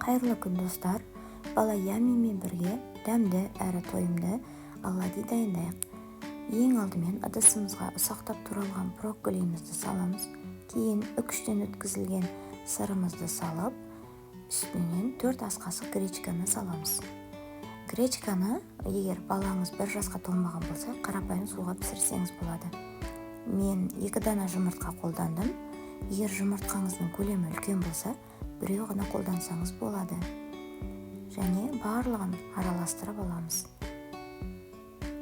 Қайырлы күн достар, бала Ямимен бірге дәмді әрі тойымды оладьи дайындайық. Ең алдымен ыдысымызға ұсақтап туралған брокколимізді саламыз. Кейін үкіштен өткізілген сырымызды салып, үстінен 4 ас қасық гречканы саламыз. Гречканы егер балаңыз 1 жасқа толмаған болса, қарапайым суға пісірсеңіз болады. Мен 2 дана жұмыртқа қолдандым. Егер жұмыртқаңыздың көлемі үлкен болса, біреу ғана қолдансаңыз болады. Және барлығын араластырып аламыз.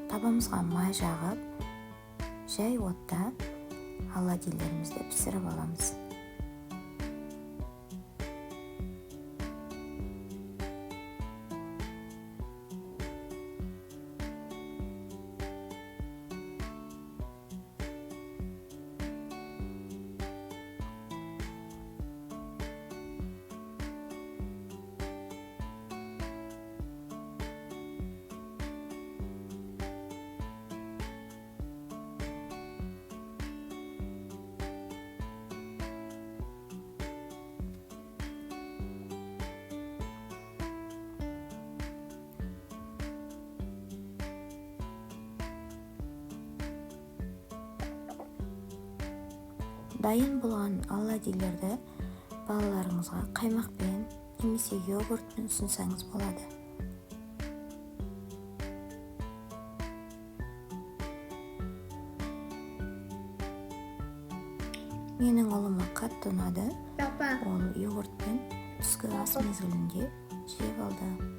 Табамызға май жағып, жай отта оладьилерімізді пісіріп аламыз. Дайын болған оладьилерді балаларыңызға қаймақпен немесе йогуртпен ұсынсаңыз болады. Менің ұлыма қатты ұнады. Ол йогуртпен түскі ас мезгілінде жеп алды.